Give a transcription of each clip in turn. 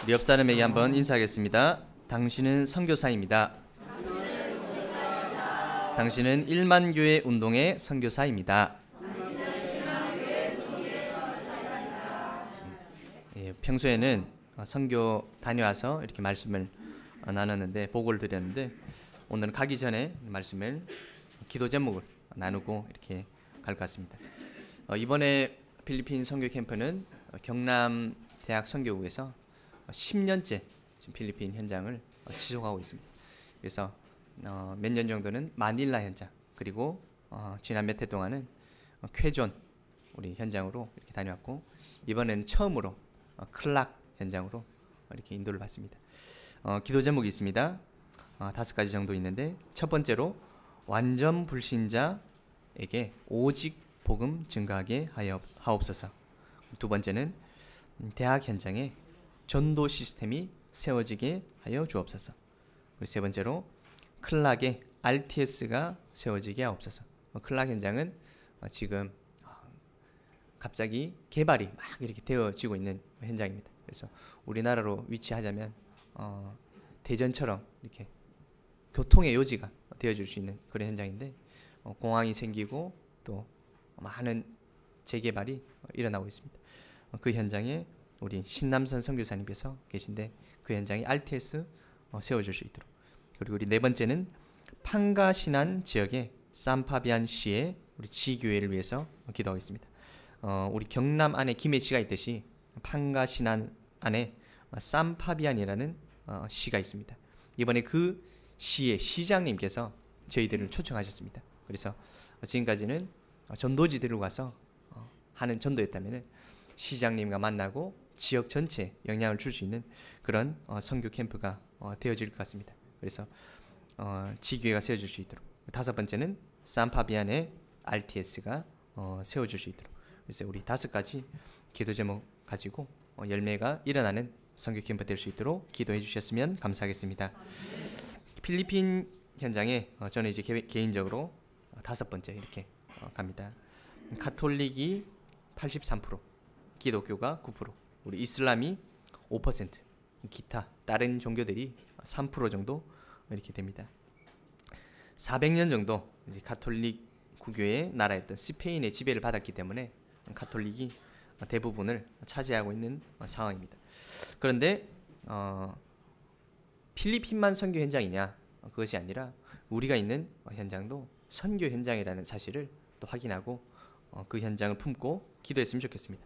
우리 옆 사람에게 한번 인사하겠습니다. 당신은 선교사입니다. 당신은 1만 교회 운동의 선교사입니다. 평소에는 선교 다녀와서 이렇게 말씀을 나눴는데, 보고를 드렸는데, 오늘은 가기 전에 말씀을 기도 제목을 나누고 이렇게 갈 것 같습니다. 이번에 필리핀 선교 캠프는 경남 대학 선교국에서 10년째 필리핀 현장을 지속하고 있습니다. 그래서 몇 년 정도는 마닐라 현장, 그리고 지난 몇 해 동안은 쾌존 우리 현장으로 이렇게 다녀왔고, 이번에는 처음으로 클락 현장으로 이렇게 인도를 받습니다. 기도 제목이 있습니다. 5가지 정도 있는데, 첫 번째로 완전 불신자에게 오직 복음 증가하게 하옵소서. 두 번째는 대학 현장에 전도 시스템이 세워지게 하여 주옵소서. 그리고 세 번째로 클락의 RTS가 세워지게 하옵소서. 클락 현장은 지금 갑자기 개발이 막 이렇게 되어지고 있는 현장입니다. 그래서 우리나라로 위치하자면 대전처럼 이렇게 교통의 요지가 되어줄 수 있는 그런 현장인데, 공항이 생기고 또 많은 재개발이 일어나고 있습니다. 그 현장에 우리 신남선 선교사님께서 계신데, 그 현장에 RTS 세워줄 수 있도록. 그리고 우리 네 번째는 판가신안 지역의 산파비안 시의 우리 지교회를 위해서 기도하겠습니다. 우리 경남 안에 김해시가 있듯이 판가신안 안에 산파비안이라는 시가 있습니다. 이번에 그 시의 시장님께서 저희들을 초청하셨습니다. 그래서 지금까지는 전도지들을 가서 하는 전도였다면, 시장님과 만나고 지역 전체에 영향을 줄 수 있는 그런 선교 캠프가 되어질 것 같습니다. 그래서 지교회가 세워질 수 있도록. 다섯 번째는 산파비안의 RTS가 세워질 수 있도록. 그래서 우리 5가지 기도 제목 가지고 열매가 일어나는 선교 캠프 될 수 있도록 기도해 주셨으면 감사하겠습니다. 필리핀 현장에 저는 이제 개인적으로 5번째 이렇게 갑니다. 가톨릭이 83%, 기독교가 9%, 우리 이슬람이 5%, 기타 다른 종교들이 3% 정도 이렇게 됩니다. 400년 정도 이제 가톨릭 구교의 나라였던 스페인의 지배를 받았기 때문에 가톨릭이 대부분을 차지하고 있는 상황입니다. 그런데 필리핀만 선교 현장이냐? 그것이 아니라 우리가 있는 현장도 선교 현장이라는 사실을 또 확인하고 그 현장을 품고 기도했으면 좋겠습니다.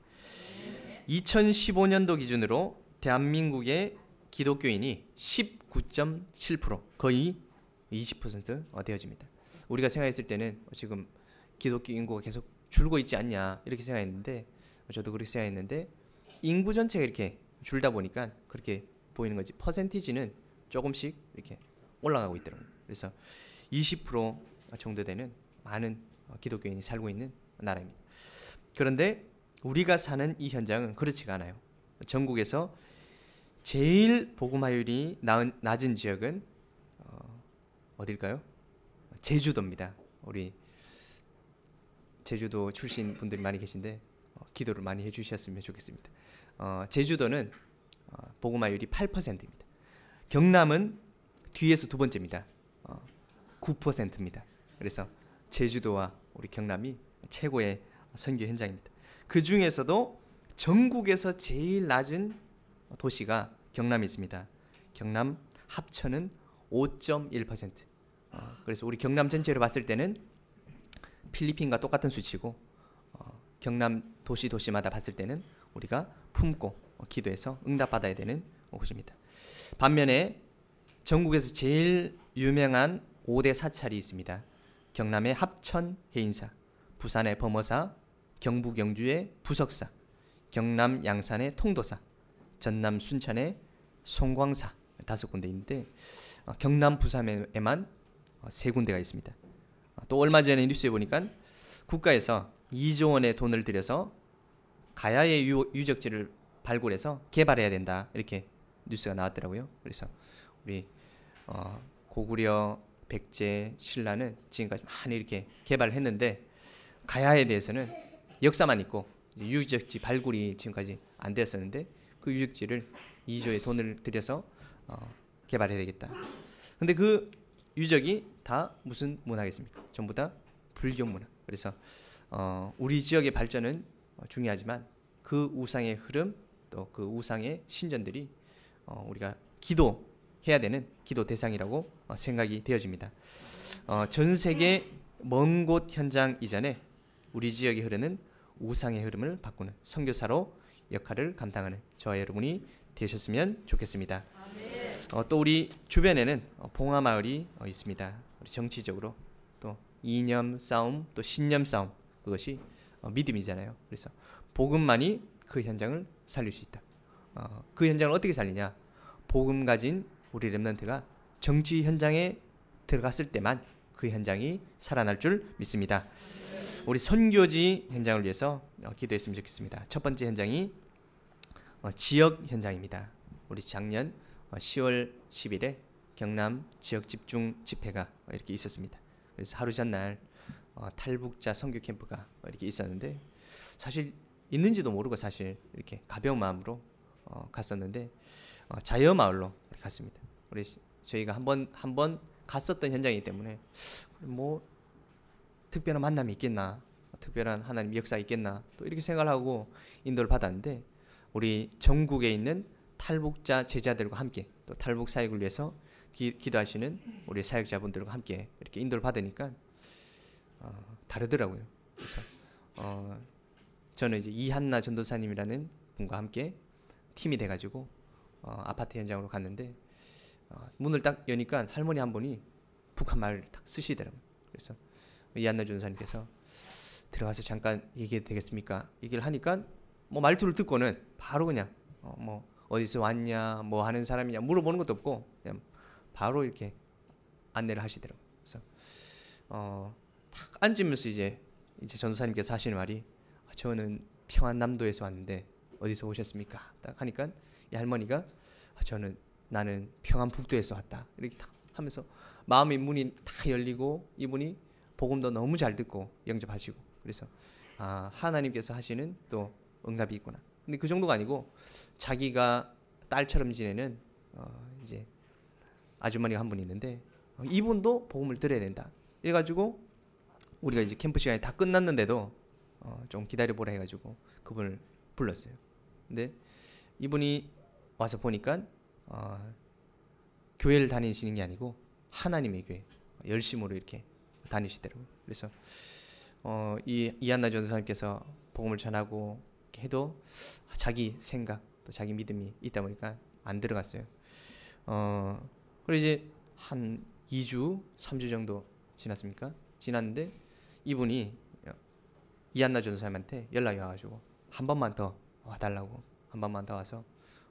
2015년도 기준으로 대한민국의 기독교인이 19.7%, 거의 20% 되어집니다. 우리가 생각했을 때는 지금 기독교 인구가 계속 줄고 있지 않냐 이렇게 생각했는데, 저도 그렇게 생각했는데, 인구 전체가 이렇게 줄다 보니까 그렇게 보이는 거지, 퍼센티지는 조금씩 이렇게 올라가고 있더라고요. 그래서 20% 정도 되는 많은 기독교인이 살고 있는 나라입니다. 그런데 우리가 사는 이 현장은 그렇지가 않아요. 전국에서 제일 복음화율이 낮은 지역은 어딜까요? 제주도입니다. 우리 제주도 출신 분들이 많이 계신데 기도를 많이 해주셨으면 좋겠습니다. 제주도는 복음화율이 8%입니다. 경남은 뒤에서 두 번째입니다. 9%입니다. 그래서 제주도와 우리 경남이 최고의 선교 현장입니다. 그 중에서도 전국에서 제일 낮은 도시가 경남에 있습니다. 경남 합천은 5.1%. 그래서 우리 경남 전체로 봤을 때는 필리핀과 똑같은 수치고, 경남 도시마다 봤을 때는 우리가 품고 기도해서 응답받아야 되는 곳입니다. 반면에 전국에서 제일 유명한 5대 사찰이 있습니다. 경남의 합천 해인사, 부산의 범어사, 경북 영주의 부석사, 경남 양산의 통도사, 전남 순천의 송광사, 5군데 있는데 경남 부산에만 3군데가 있습니다. 또 얼마 전에 뉴스에 보니까 국가에서 2조 원의 돈을 들여서 가야의 유적지를 발굴해서 개발해야 된다, 이렇게 뉴스가 나왔더라고요. 그래서 우리 고구려, 백제, 신라는 지금까지 많이 이렇게 개발했는데, 가야에 대해서는 역사만 있고 유적지 발굴이 지금까지 안 되었었는데, 그 유적지를 2조의 돈을 들여서 개발해야 되겠다. 근데 그 유적이 다 무슨 문화겠습니까? 전부 다 불교 문화. 그래서 우리 지역의 발전은 중요하지만 그 우상의 흐름 또 그 우상의 신전들이 우리가 기도해야 되는 기도 대상이라고 생각이 되어집니다. 전 세계 먼 곳 현장 이전에 우리 지역에 흐르는 우상의 흐름을 바꾸는 선교사로 역할을 감당하는 저와 여러분이 되셨으면 좋겠습니다. 또 우리 주변에는 봉화마을이 있습니다. 우리 정치적으로 또 이념 싸움 또 신념 싸움 그것이 믿음이잖아요. 그래서 복음만이 그 현장을 살릴 수 있다. 그 현장을 어떻게 살리냐? 복음 가진 우리 렘넌트가 정치 현장에 들어갔을 때만 그 현장이 살아날 줄 믿습니다. 우리 선교지 현장을 위해서 기도했으면 좋겠습니다. 첫 번째 현장이 지역 현장입니다. 우리 작년 10월 10일에 경남 지역 집중 집회가 이렇게 있었습니다. 그래서 하루 전날 탈북자 선교 캠프가 이렇게 있었는데 사실 있는지도 모르고 사실 이렇게 가벼운 마음으로 갔었는데 자여마을로 갔습니다. 우리 저희가 한번 갔었던 현장이기 때문에 뭐 특별한 만남이 있겠나, 특별한 하나님 역사 있겠나 또 이렇게 생각을 하고 인도를 받았는데 우리 전국에 있는 탈북자 제자들과 함께 또 탈북 사역을 위해서 기도하시는 우리 사역자분들과 함께 이렇게 인도를 받으니까 다르더라고요. 그래서 저는 이제 이한나 전도사님이라는 분과 함께 팀이 돼가지고 아파트 현장으로 갔는데 문을 딱 여니까 할머니 한 분이 북한 말을 딱 쓰시더라고요. 그래서 이한나 전도사님께서 들어가서 잠깐 얘기해도 되겠습니까? 얘기를 하니까 뭐 말투를 듣고는 바로 그냥 뭐 어디서 왔냐, 뭐 하는 사람이냐 물어보는 것도 없고 그냥 바로 이렇게 안내를 하시더라고요. 그래서 딱 앉으면서 이제 전도사님께서 하시는 말이 저는 평안남도에서 왔는데 어디서 오셨습니까? 딱 하니까 이 할머니가 나는 평안북도에서 왔다 이렇게 딱 하면서 마음의 문이 다 열리고 이분이 복음도 너무 잘 듣고 영접하시고 그래서 하나님께서 하시는 또 응답이 있구나. 근데 그 정도가 아니고 자기가 딸처럼 지내는 이제 아주머니가 한 분 있는데 이분도 복음을 들어야 된다. 이래가지고 우리가 이제 캠프 시간이 다 끝났는데도 좀 기다려보라 해가지고 그분을 불렀어요. 근데 이분이 와서 보니까 교회를 다니시는 게 아니고 하나님의 교회 열심으로 이렇게 다니시더라고요. 그래서 이한나 전도사님께서 복음을 전하고 해도 자기 생각 또 자기 믿음이 있다 보니까 안 들어갔어요. 그리고 이제 한 2주 3주 정도 지났는데 이분이 이한나 전도사님한테 연락이 와가지고 한 번만 더 와달라고 한 번만 더 와서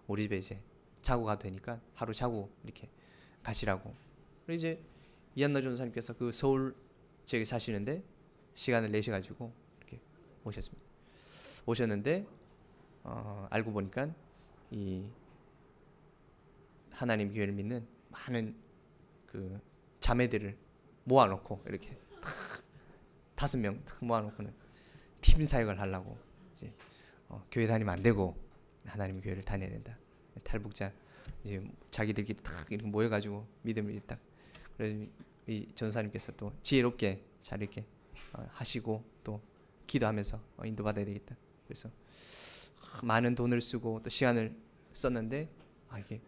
우리 집에 이제 자고 가도 되니까 하루 자고 이렇게 가시라고. 그리고 이제 이한나 전도사님께서 그 서울 지역에 사시는데 시간을 내셔가지고 이렇게 오셨는데 알고 보니까 이 하나님 교회를 믿는 많은 그 자매들을 모아놓고 이렇게 5명 모아놓고는 팀 사역을 하려고 이제 교회 다니면 안 되고 하나님 교회를 다녀야 된다. 탈북자 이제 자기들끼리 딱 이렇게 모여가지고 믿음을 딱 그래서 이 전사님께서 또 지혜롭게 잘 이렇게 하시고 또 기도하면서 인도받아야 되겠다. 그래서 많은 돈을 쓰고 또 시간을 썼는데 이게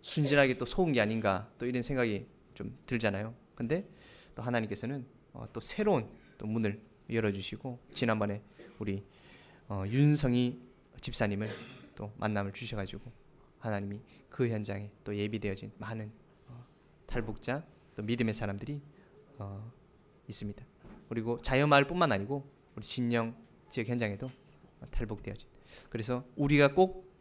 순진하게 또 속은 게 아닌가 또 이런 생각이 좀 들잖아요. 근데 또 하나님께서는 또 새로운 또 문을 열어주시고 지난번에 우리 윤성희 집사님을 또 만남을 주셔가지고 하나님이 그 현장에 또 예비되어진 많은 탈북자 또 믿음의 사람들이 있습니다. 그리고 자여마을뿐만 아니고 우리 진영 지역 현장에도 탈북되어진. 그래서 우리가 꼭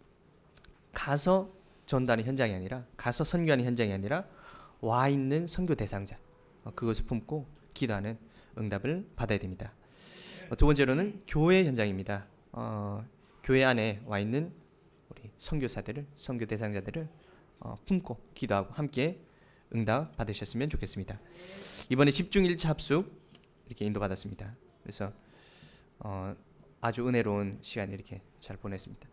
가서 전도하는 현장이 아니라 가서 선교하는 현장이 아니라 와 있는 선교 대상자 그것을 품고 기도하는 응답을 받아야 됩니다. 두 번째로는 교회 현장입니다. 교회 안에 와 있는 우리 선교사들을 선교 대상자들을 품고 기도하고 함께 응답 받으셨으면 좋겠습니다. 이번에 집중 1차 합숙 이렇게 인도받았습니다. 그래서 아주 은혜로운 시간 이렇게 잘 보냈습니다.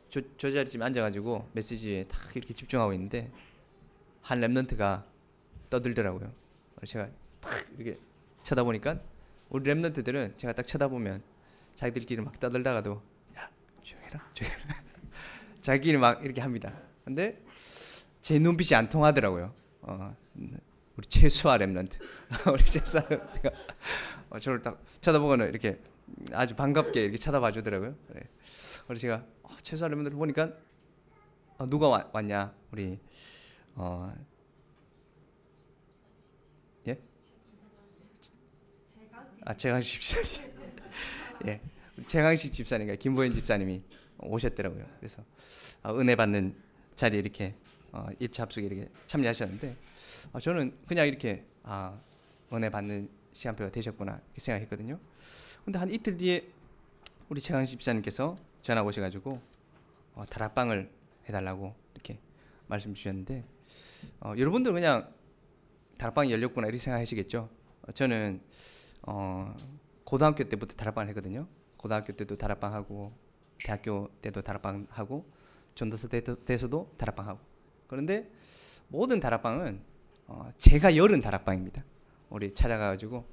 저 자리쯤에 앉아가지고 메시지에 딱 이렇게 집중하고 있는데 한 랩런트가 떠들더라고요. 제가 딱 이렇게 쳐다보니까 우리 랩런트들은 제가 딱 쳐다보면 자기들끼리 막 떠들다가도 야 조용해라 조용해라 자기끼리 막 이렇게 합니다. 근데 제 눈빛이 안 통하더라고요. 우리 최수아 랩런트 우리 최수아 랩런트가 저를 딱 쳐다보고는 이렇게 아주 반갑게 이렇게 쳐다봐 주더라고요. 그래서 제가 최수아 랩런트를 보니까 누가 왔냐 우리 예? 최강식 집사님 예, 최강식 집사님과 김보현 집사님이 오셨더라고요. 그래서 은혜 받는 자리에 이렇게 입차 합숙에 이렇게 참여하셨는데 저는 그냥 이렇게 은혜 받는 시간표가 되셨구나 이렇게 생각했거든요. 근데 한 이틀 뒤에 우리 최강식 집사님께서 전화 오셔가지고 다락방을 해달라고 이렇게 말씀 주셨는데 여러분들 그냥 다락방이 열렸구나 이렇게 생각하시겠죠. 저는 고등학교 때부터 다락방을 했거든요. 고등학교 때도 다락방 하고 대학교 때도 다락방 하고 전도사 때서도 다락방 하고. 그런데 모든 다락방은 제가 열은 다락방입니다. 우리 찾아가가지고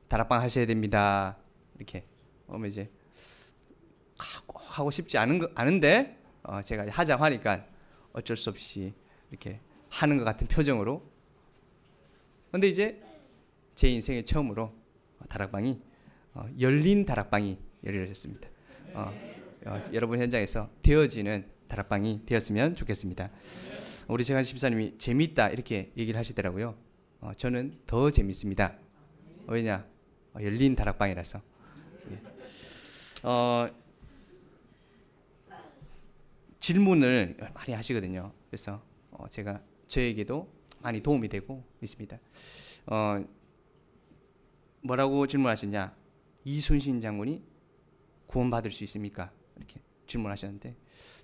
다락방 하셔야 됩니다. 이렇게 오면 이제 하고 싶지 않은데 제가 하자고 하니까 어쩔 수 없이 이렇게 하는 것 같은 표정으로. 근데 이제 제 인생의 처음으로 다락방이 열린 다락방이 열려졌습니다. 여러분 현장에서 되어지는 다락방이 되었으면 좋겠습니다. 우리 최강식 집사님이 재밌다 이렇게 얘기를 하시더라고요. 저는 더 재밌습니다. 왜냐? 열린 다락방이라서. 질문을 많이 하시거든요. 그래서 제가 저에게도 많이 도움이 되고 있습니다. 뭐라고 질문하셨냐? 이순신 장군이 구원받을 수 있습니까? 이렇게 질문하셨는데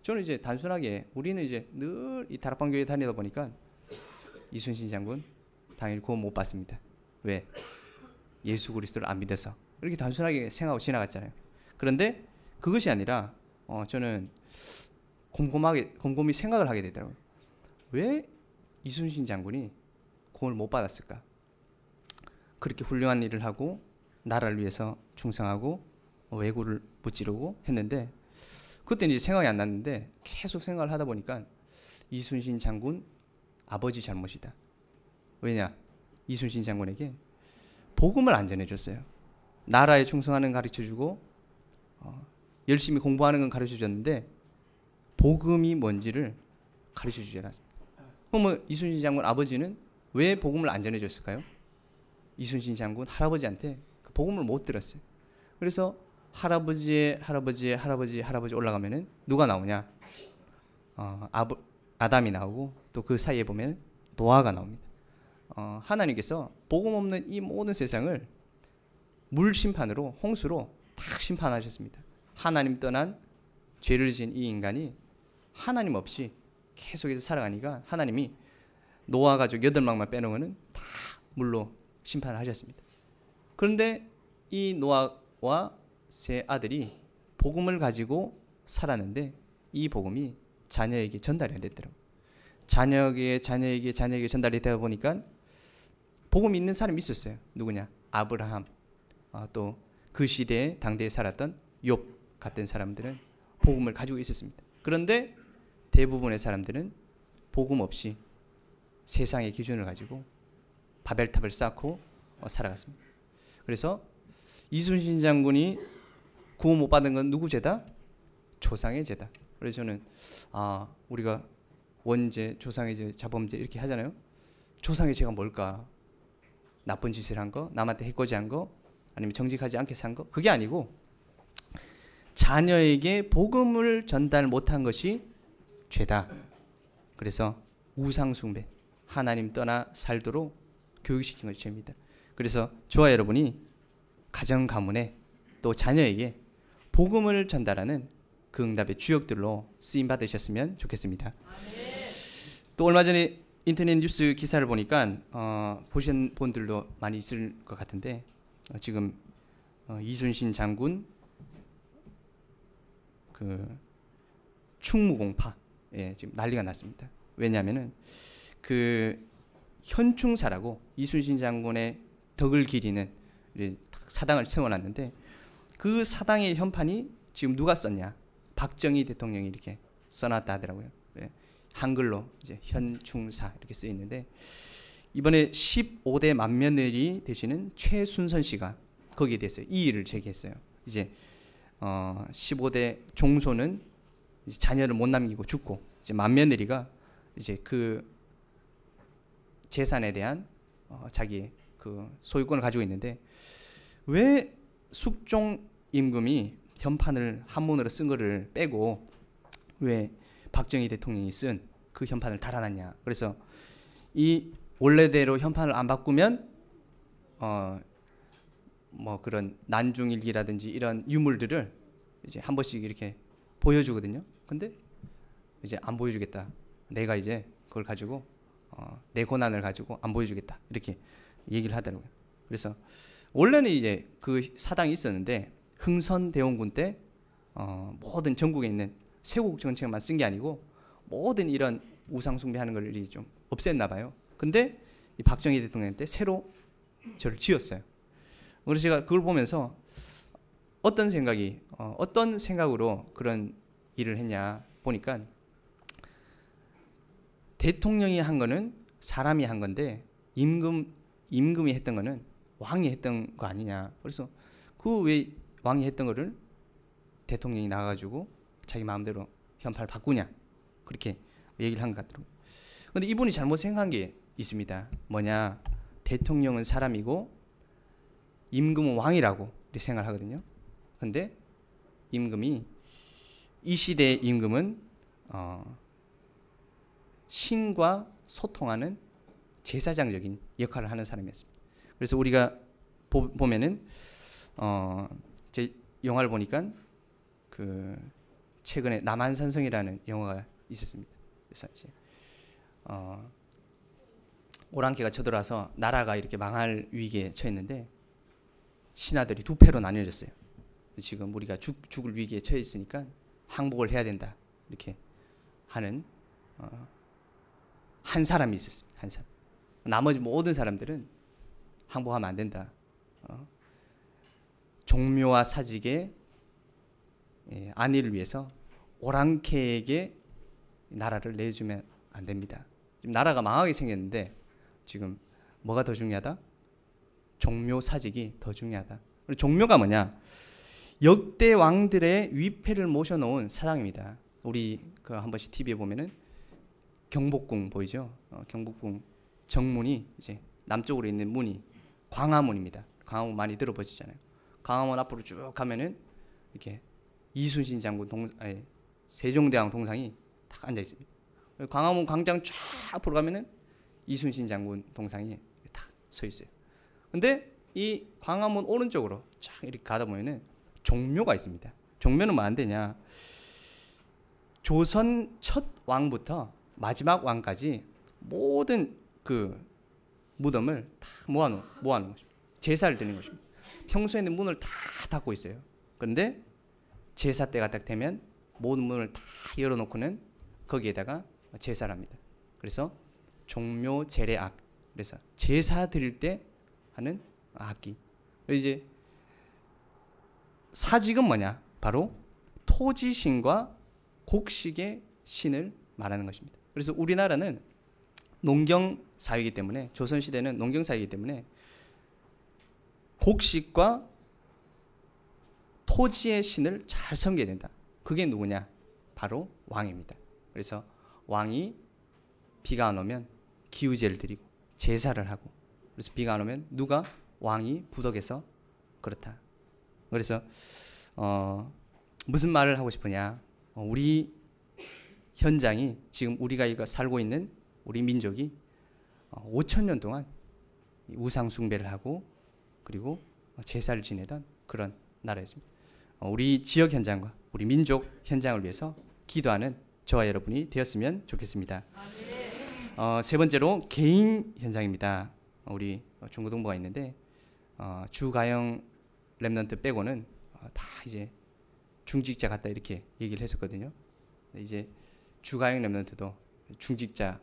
저는 이제 단순하게 우리는 이제 늘 이 다락방 교회 다니다 보니까 이순신 장군 당연히 구원 못 받습니다. 왜? 예수 그리스도를 안 믿어서. 이렇게 단순하게 생각하고 지나갔잖아요. 그런데 그것이 아니라 저는 곰곰이 생각을 하게 되더라고요. 왜 이순신 장군이 구원을 못 받았을까? 그렇게 훌륭한 일을 하고 나라를 위해서 충성하고 왜구를 무찌르고 했는데 그때는 이제 생각이 안 났는데 계속 생각을 하다 보니까 이순신 장군 아버지 잘못이다. 왜냐? 이순신 장군에게 복음을 안 전해줬어요. 나라에 충성하는 건 가르쳐주고 열심히 공부하는 건 가르쳐줬는데 복음이 뭔지를 가르쳐주지 않았습니다. 그러면 이순신 장군 아버지는 왜 복음을 안 전해줬을까요? 이순신 장군 할아버지한테 그 복음을 못 들었어요. 그래서 할아버지 올라가면은 누가 나오냐? 아담이 나오고 또 그 사이에 보면 노아가 나옵니다. 하나님께서 복음 없는 이 모든 세상을 물 심판으로 홍수로 딱 심판하셨습니다. 하나님 떠난 죄를 지은 이 인간이 하나님 없이 계속해서 살아가니까 하나님이 노아 가족 8명만 빼놓으면 다 물로 심판을 하셨습니다. 그런데 이 노아와 세 아들이 복음을 가지고 살았는데 이 복음이 자녀에게 전달이 안 됐더라고요. 자녀에게 전달이 되다 보니까 복음 있는 사람이 있었어요. 누구냐? 아브라함. 또 그 시대에 당대에 살았던 욥 같은 사람들은 복음을 가지고 있었습니다. 그런데 대부분의 사람들은 복음 없이 세상의 기준을 가지고 바벨탑을 쌓고 살아갔습니다. 그래서 이순신 장군이 구원 못 받은 건 누구 죄다? 조상의 죄다. 그래서 저는 우리가 원죄, 조상의 죄, 자범죄 이렇게 하잖아요. 조상의 죄가 뭘까? 나쁜 짓을 한 거, 남한테 해코지한 거, 아니면 정직하지 않게 산 거? 그게 아니고 자녀에게 복음을 전달 못한 것이 죄다. 그래서 우상 숭배, 하나님 떠나 살도록 교육시킨 것이 죄입니다. 그래서 저와 여러분이 가정 가문에 또 자녀에게 복음을 전달하는 그 응답의 주역들로 쓰임 받으셨으면 좋겠습니다. 또 얼마 전에 인터넷 뉴스 기사를 보니까 보신 분들도 많이 있을 것 같은데 지금 이순신 장군 그 충무공파, 예, 지금 난리가 났습니다. 왜냐하면은 그 현충사라고 이순신 장군의 덕을 기리는 사당을 세워놨는데 그 사당의 현판이 지금 누가 썼냐? 박정희 대통령이 이렇게 써놨다 하더라고요. 예, 한글로 이제 현충사 이렇게 쓰여 있는데 이번에 15대 맏며느리 되시는 최순선 씨가 거기에 대해서 이의를 제기했어요. 이제 15대 종소는 이제 자녀를 못 남기고 죽고 이제 맏며느리가 이제 그 재산에 대한 자기의 그 소유권을 가지고 있는데 왜 숙종 임금이 현판을 한문으로 쓴 거를 빼고 왜 박정희 대통령이 쓴 그 현판을 달아놨냐? 그래서 이 원래대로 현판을 안 바꾸면 뭐 그런 난중일기라든지 이런 유물들을 이제 한 번씩 이렇게 보여주거든요. 근데 이제 안 보여주겠다. 내가 이제 그걸 가지고 내 권한을 가지고 안 보여주겠다. 이렇게 얘기를 하더라고요. 그래서 원래는 이제 그 사당이 있었는데 흥선대원군 때 모든 전국에 있는 쇄국 정책만 쓴 게 아니고 모든 이런 우상 숭배하는 걸 좀 없앴나 봐요. 근데 이 박정희 대통령 때 새로 저를 지었어요. 그래서 제가 그걸 보면서 어떤 생각으로 그런 일을 했냐 보니까 대통령이 한 거는 사람이 한 건데 임금이 했던 거는 왕이 했던 거 아니냐. 그래서 그 왜 왕이 했던 거를 대통령이 나가가지고 자기 마음대로 현판을 바꾸냐 그렇게 얘기를 한 것 같더라고요. 그런데 이분이 잘못 생각한 게 있습니다. 뭐냐, 대통령은 사람이고 임금은 왕이라고 이렇게 생각을 하거든요. 근데 임금이 이 시대의 임금은 신과 소통하는 제사장적인 역할을 하는 사람이었습니다. 그래서 우리가 보면은 제 영화를 보니까 그 최근에 남한산성이라는 영화가 있었습니다. 그래서 이제 오랑캐가 쳐들어와서 나라가 이렇게 망할 위기에 처했는데 신하들이 두 패로 나뉘어졌어요. 지금 우리가 죽을 위기에 처해 있으니까 항복을 해야 된다 이렇게 하는 한 사람이 있었습니다. 한 사람. 나머지 모든 사람들은 항복하면 안 된다. 종묘와 사직의 안위를 위해서 오랑캐에게 나라를 내주면 안 됩니다. 지금 나라가 망하게 생겼는데 지금 뭐가 더 중요하다? 종묘 사직이 더 중요하다. 종묘가 뭐냐? 역대 왕들의 위패를 모셔놓은 사당입니다. 우리 그 한 번씩 TV에 보면은 경복궁 보이죠? 경복궁 정문이 이제 남쪽으로 있는 문이 광화문입니다. 광화문 많이 들어보시잖아요. 광화문 앞으로 쭉 가면은 이렇게 이순신 장군 세종대왕 동상이 딱 앉아 있습니다. 광화문 광장 쫙 앞으로 가면은 이순신 장군 동상이 딱 서 있어요. 근데 이 광화문 오른쪽으로 쫙 이렇게 가다 보면은 종묘가 있습니다. 종묘는 뭐 안 되냐? 조선 첫 왕부터 마지막 왕까지 모든 그 무덤을 다 모아놓은 것입니다. 제사를 드리는 것입니다. 평소에는 문을 다 닫고 있어요. 그런데 제사 때가 딱 되면 모든 문을 다 열어놓고는 거기에다가 제사를 합니다. 그래서 종묘 제례악, 그래서 제사 드릴 때 하는 악기. 이제 사직은 뭐냐? 바로 토지신과 곡식의 신을 말하는 것입니다. 그래서 우리나라는 농경 사회이기 때문에, 조선 시대는 농경 사회이기 때문에 곡식과 토지의 신을 잘 섬겨야 된다. 그게 누구냐? 바로 왕입니다. 그래서 왕이 비가 안 오면 기우제를 드리고 제사를 하고, 그래서 비가 안 오면 누가? 왕이 부덕해서 그렇다. 그래서 무슨 말을 하고 싶으냐? 우리 현장이 지금 우리가 이거 살고 있는 우리 민족이 5,000년 동안 우상 숭배를 하고 그리고 제사를 지내던 그런 나라였습니다. 우리 지역 현장과 우리 민족 현장을 위해서 기도하는 저와 여러분이 되었으면 좋겠습니다. 세 번째로 개인 현장입니다. 우리 중고등부가 있는데 주가영 랩런트 빼고는 다 이제 중직자 같다 이렇게 얘기를 했었거든요. 이제 주가형 랩런트도 중직자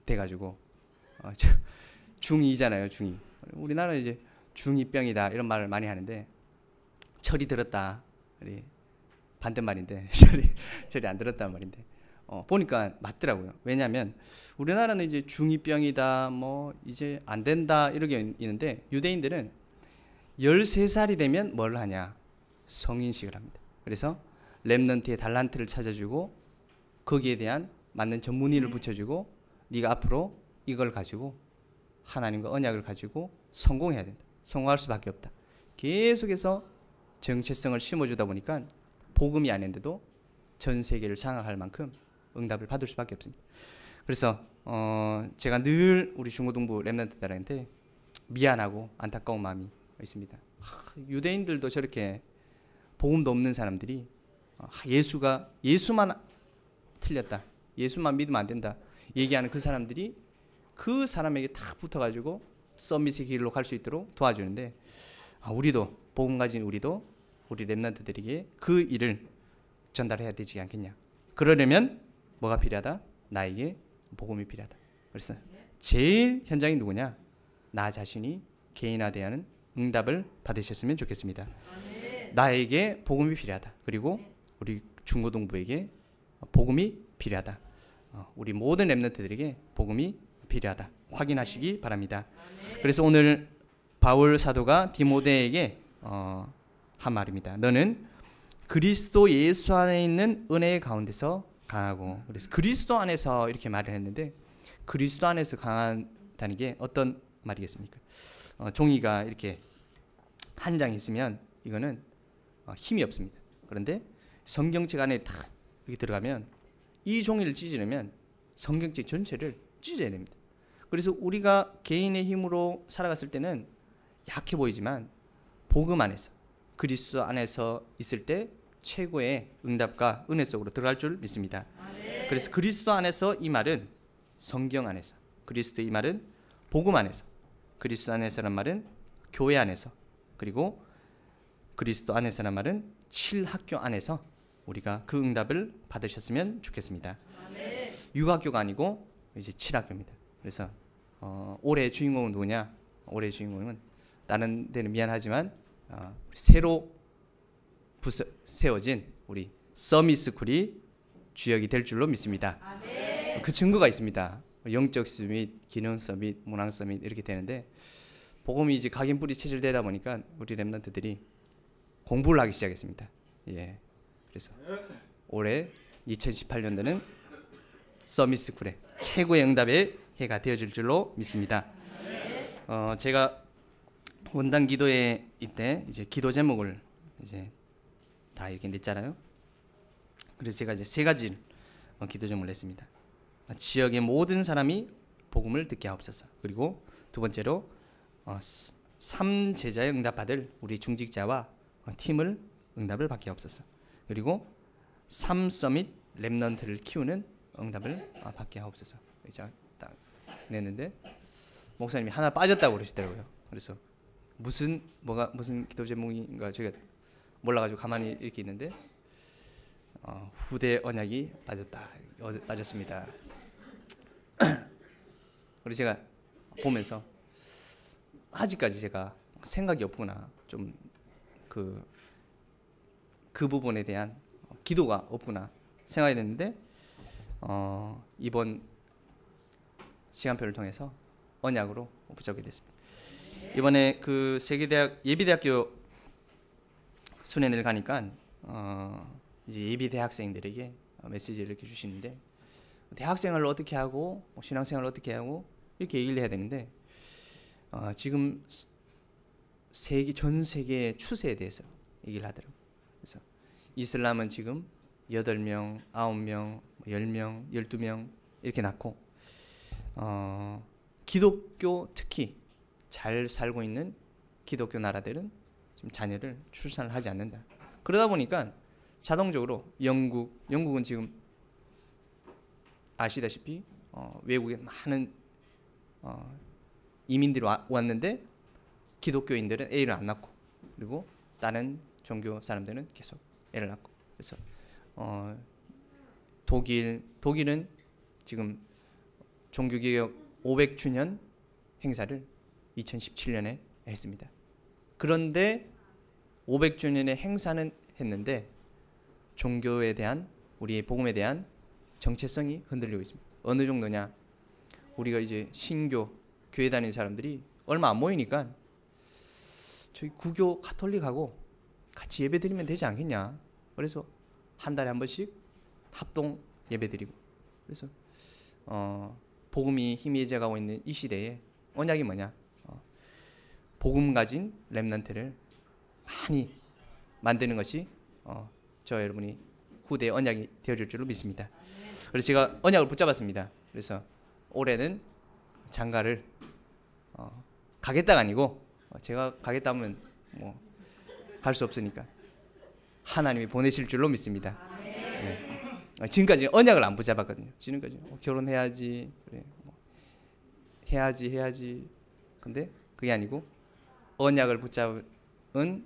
돼가지고 중2잖아요. 중2. 우리나라는 이제 중2병이다 이런 말을 많이 하는데 철이 들었다. 반대말인데 철이 안 들었단 말인데 보니까 맞더라고요. 왜냐하면 우리나라는 이제 중2병이다 뭐 이제 안 된다 이렇게 있는데 유대인들은 13살이 되면 뭘 하냐? 성인식을 합니다. 그래서 렘넌트의 달란트를 찾아주고 거기에 대한 맞는 전문의를 붙여주고 네가 앞으로 이걸 가지고 하나님과 언약을 가지고 성공해야 된다. 성공할 수밖에 없다. 계속해서 정체성을 심어주다 보니까 복음이 아닌데도 전 세계를 장악할 만큼 응답을 받을 수밖에 없습니다. 그래서 제가 늘 우리 중고등부 렘넌트들한테 미안하고 안타까운 마음이 있습니다. 유대인들도 저렇게 복음도 없는 사람들이 예수만 틀렸다, 예수만 믿으면 안 된다 얘기하는 그 사람들이 그 사람에게 딱 붙어가지고 서밋의 길로 갈 수 있도록 도와주는데 우리도 복음 가진 우리도 우리 렘넌트들에게 그 일을 전달해야 되지 않겠냐. 그러려면 뭐가 필요하다? 나에게 복음이 필요하다. 그래서 제일 현장이 누구냐? 나 자신이 개인화되는 응답을 받으셨으면 좋겠습니다. 나에게 복음이 필요하다. 그리고 우리 중고등부에게 복음이 필요하다. 우리 모든 렘넌트들에게 복음이 필요하다. 확인하시기 바랍니다. 그래서 오늘 바울 사도가 디모데에게 한 말입니다. 너는 그리스도 예수 안에 있는 은혜의 가운데서 강하고, 그래서 그리스도 안에서 이렇게 말을 했는데 그리스도 안에서 강하다는 게 어떤 말이겠습니까? 종이가 이렇게 한 장 있으면 이거는 힘이 없습니다. 그런데 성경책 안에 딱 이렇게 들어가면 이 종이를 찢으려면 성경책 전체를 찢어야 됩니다. 그래서 우리가 개인의 힘으로 살아갔을 때는 약해 보이지만 복음 안에서 그리스도 안에서 있을 때 최고의 응답과 은혜 속으로 들어갈 줄 믿습니다. 그래서 그리스도 안에서 이 말은 성경 안에서, 그리스도 이 말은 복음 안에서, 그리스도 안에서란 말은 교회 안에서, 그리고 그리스도 안에서란 말은 7학교 안에서 우리가 그 응답을 받으셨으면 좋겠습니다. 육학교가 아니고 이제 7학교입니다. 그래서 올해의 주인공은 누구냐? 올해의 주인공은 다른 데는 미안하지만 새로 세워진 우리 서밋스쿨이 주역이 될 줄로 믿습니다. 그 증거가 있습니다. 영적 서밋, 기능 서밋, 문화 서밋 이렇게 되는데 복음이 이제 각인뿌리 체질되다 보니까 우리 렘넌트들이 공부를 하기 시작했습니다. 그래서 올해 2018년도는 서밋스쿨의 최고의 응답의 해가 되어질 줄로 믿습니다. 제가 원당 기도회 이때 이제 기도 제목을 이제 다 이렇게 냈잖아요. 그래서 제가 이제 세 가지 기도 제목을 냈습니다. 지역의 모든 사람이 복음을 듣게 하옵소서. 그리고 두 번째로 3제자의 응답받을 우리 중직자와 팀을 응답을 받게 하옵소서. 그리고 3서밋 렘넌트를 키우는 응답을 받게 하옵소서. 제가 딱 냈는데 목사님이 하나 빠졌다고 그러시더라고요. 그래서 무슨 기도 제목인가 제가 몰라가지고 가만히 이렇게 있는데 후대 언약이 빠졌습니다. 그래서 제가 보면서 아직까지 제가 생각이 없구나, 좀 그 부분에 대한 기도가 없구나 생각이 됐는데 이번 시간표를 통해서 언약으로 붙잡게 됐습니다. 이번에 그 세계대학 예비대학교 수련회를 가니까 이제 예비 대학생들에게 메시지를 이렇게 주시는데 대학생활을 어떻게 하고 신앙생활을 어떻게 하고 이렇게 얘기를 해야 되는데 지금 전 세계의 추세에 대해서 얘기를 하더라고요. 그래서 이슬람은 지금 8명, 9명, 10명, 12명 이렇게 낳고 기독교 특히 잘 살고 있는 기독교 나라들은 지금 자녀를 출산을 하지 않는다. 그러다 보니까 자동적으로 영국은 지금 아시다시피 외국에 많은 이민들이 왔는데 기독교인들은 애를 안 낳고 그리고 다른 종교 사람들은 계속 애를 낳고 그래서 독일은 지금 종교개혁 500주년 행사를 2017년에 했습니다. 그런데 500주년의 행사는 했는데 종교에 대한 우리의 복음에 대한 정체성이 흔들리고 있습니다. 어느 정도냐? 우리가 이제 신교 교회 다니는 사람들이 얼마 안 모이니까 저희 구교 카톨릭하고 같이 예배드리면 되지 않겠냐? 그래서 한 달에 한 번씩 합동 예배드리고, 그래서 복음이 희미해져가고 있는 이 시대에 언약이 뭐냐? 복음 가진 렘넌트를 많이 만드는 것이 저 여러분이 후대의 언약이 되어줄 줄로 믿습니다. 그래서 제가 언약을 붙잡았습니다. 그래서 올해는 장가를 가겠다가 아니고 제가 가겠다면 뭐 갈 수 없으니까 하나님이 보내실 줄로 믿습니다. 네. 지금까지 언약을 안 붙잡았거든요. 지금까지 결혼해야지, 그래, 뭐 해야지. 근데 그게 아니고 언약을 붙잡은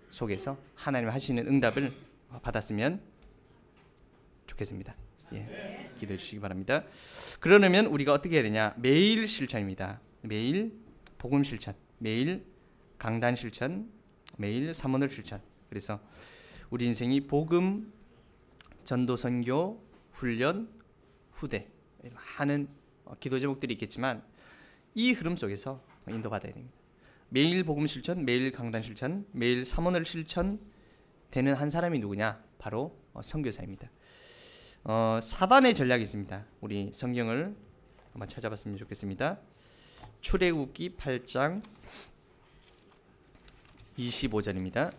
속에서 하나님 하시는 응답을 받았으면 좋겠습니다. 예, 기도해 주시기 바랍니다. 그러려면 우리가 어떻게 해야 되냐? 매일 실천입니다. 매일 복음 실천, 매일 강단 실천, 매일 삼원을 실천. 그래서 우리 인생이 복음, 전도, 선교, 훈련, 후대, 많은 기도 제목들이 있겠지만 이 흐름 속에서 인도받아야 됩니다. 매일 복음 실천, 매일 강단 실천, 매일 삼원을 실천 되는 한 사람이 누구냐? 바로 선교사입니다. 사단의 전략이 있습니다. 우리 성경을 한번 찾아봤으면 좋겠습니다. 출애굽기 8장 25절입니다.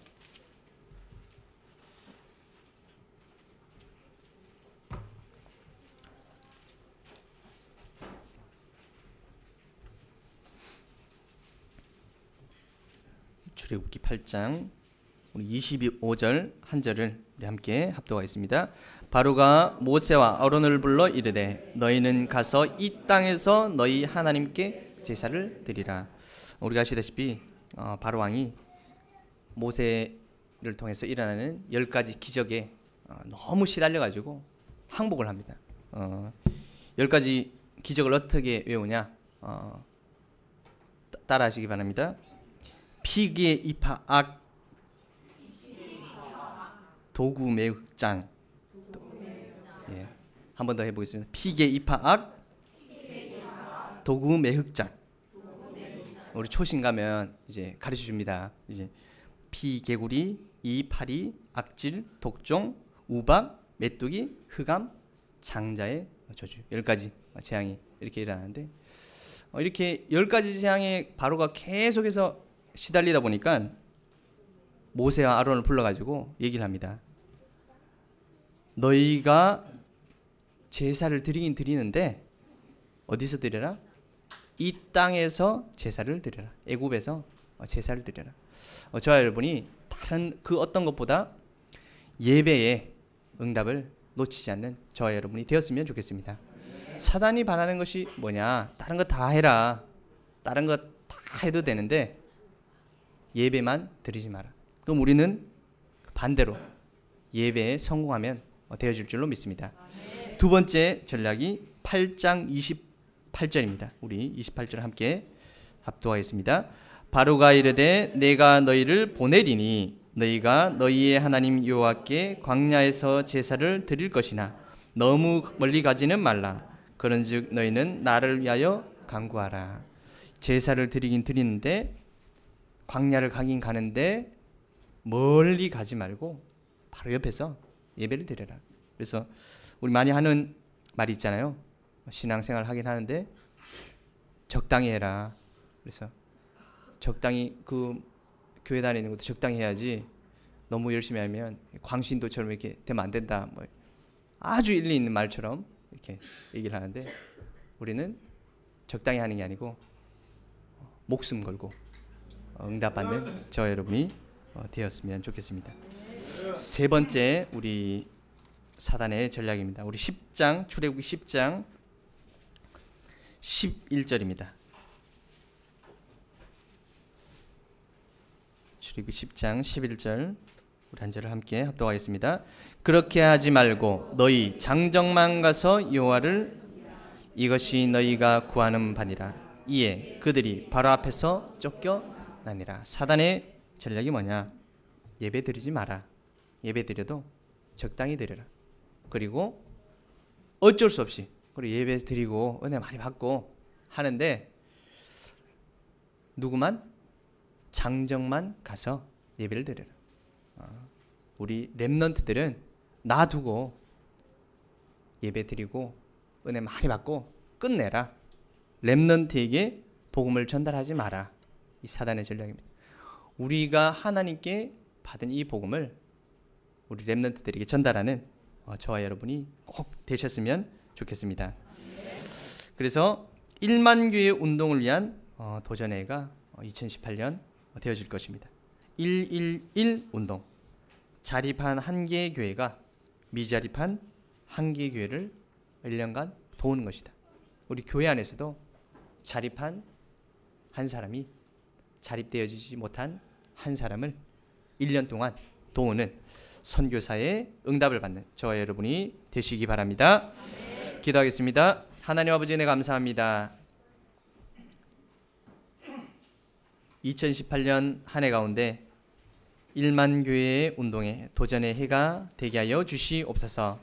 출애굽기 8장 우리 25절 한 절을 우리 함께 합독하겠습니다. 바로가 모세와 아론을 불러 이르되 너희는 가서 이 땅에서 너희 하나님께 제사를 드리라. 우리가 아시다시피 바로 왕이 모세를 통해서 일어나는 10가지 기적에 너무 시달려가지고 항복을 합니다. 10가지 기적을 어떻게 외우냐? 따라하시기 바랍니다. 피기에 이파 악 도구 매흑장. 예, 한 번 더 해보겠습니다. 피기에 이파 악 도구 매흑장. 우리 초신 가면 이제 가르쳐 줍니다. 이제 피, 개구리, 이, 파리, 악질, 독종, 우박, 메뚜기, 흑암, 장자의 저주. 10가지 재앙이 이렇게 일어나는데 이렇게 10가지 재앙에 바로가 계속해서 시달리다 보니까 모세와 아론을 불러가지고 얘기를 합니다. 너희가 제사를 드리긴 드리는데 어디서 드려라? 이 땅에서 제사를 드려라. 애굽에서 제사를 드려라. 저와 여러분이 다른 그 어떤 것보다 예배의 응답을 놓치지 않는 저와 여러분이 되었으면 좋겠습니다. 사단이 바라는 것이 뭐냐? 다른 거 다 해라. 다른 거 다 해도 되는데 예배만 드리지 마라. 그럼 우리는 반대로 예배에 성공하면 되어질 줄로 믿습니다. 두 번째 전략이 8장 28절입니다. 우리 28절 함께 합독하겠습니다. 바로가 이르되 내가 너희를 보내리니 너희가 너희의 하나님 여호와께 광야에서 제사를 드릴 것이나 너무 멀리 가지는 말라. 그런즉 너희는 나를 위하여 간구하라. 제사를 드리긴 드리는데 광야를 가긴 가는데 멀리 가지 말고 바로 옆에서 예배를 드려라. 그래서 우리 많이 하는 말이 있잖아요. 신앙생활 하긴 하는데 적당히 해라. 그래서 적당히 그 교회 다니는 것도 적당히 해야지 너무 열심히 하면 광신도처럼 이렇게 되면 안 된다. 뭐 아주 일리 있는 말처럼 이렇게 얘기를 하는데 우리는 적당히 하는 게 아니고 목숨 걸고 응답받는 저 여러분이 되었으면 좋겠습니다. 세 번째 우리 사단의 전략입니다. 우리 10장 출애굽기 10장 11절입니다. 출애굽기 10장 11절 우리 한 절을 함께 합독하겠습니다. 그렇게 하지 말고 너희 장정만 가서 여호와를 이것이 너희가 구하는 바니라. 이에 그들이 바로 앞에서 쫓겨나니라. 사단의 전략이 뭐냐? 예배 드리지 마라. 예배 드려도 적당히 드려라. 그리고 어쩔 수 없이 그리고 예배 드리고 은혜 많이 받고 하는데 누구만? 장정만 가서 예배를 드려라. 우리 렘넌트들은 놔두고 예배 드리고 은혜 많이 받고 끝내라. 렘넌트에게 복음을 전달하지 마라. 이 사단의 전략입니다. 우리가 하나님께 받은 이 복음을 우리 렘넌트들에게 전달하는 저와 여러분이 꼭 되셨으면 좋겠습니다. 그래서 1만 교회 운동을 위한 도전회가 2018년 되어질 것입니다. 111 운동. 자립한 한 개의 교회가 미자립한 한 개의 교회를 1년간 도우는 것이다. 우리 교회 안에서도 자립한 한 사람이 자립되어지지 못한 한 사람을 1년 동안 도우는 선교사의 응답을 받는 저와 여러분이 되시기 바랍니다. 기도하겠습니다. 하나님 아버지 은혜 감사합니다. 2018년 한 해 가운데 1만 교회의 운동에 도전의 해가 되게 하여 주시옵소서.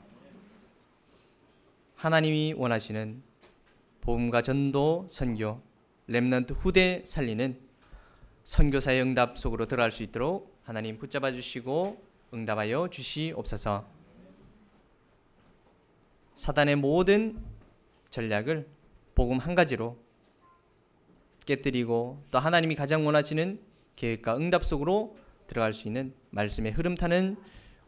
하나님이 원하시는 복음과 전도, 선교, 렘넌트 후대 살리는 선교사의 응답 속으로 들어갈 수 있도록 하나님 붙잡아 주시고 응답하여 주시옵소서. 사단의 모든 전략을 복음 한 가지로 깨뜨리고 또 하나님이 가장 원하시는 계획과 응답 속으로 들어갈 수 있는 말씀의 흐름 타는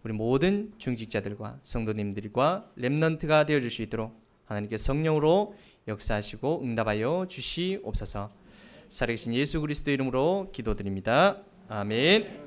우리 모든 중직자들과 성도님들과 렘넌트가 되어줄 수 있도록 하나님께 성령으로 역사하시고 응답하여 주시옵소서. 살아계신 예수 그리스도 이름으로 기도드립니다. 아멘.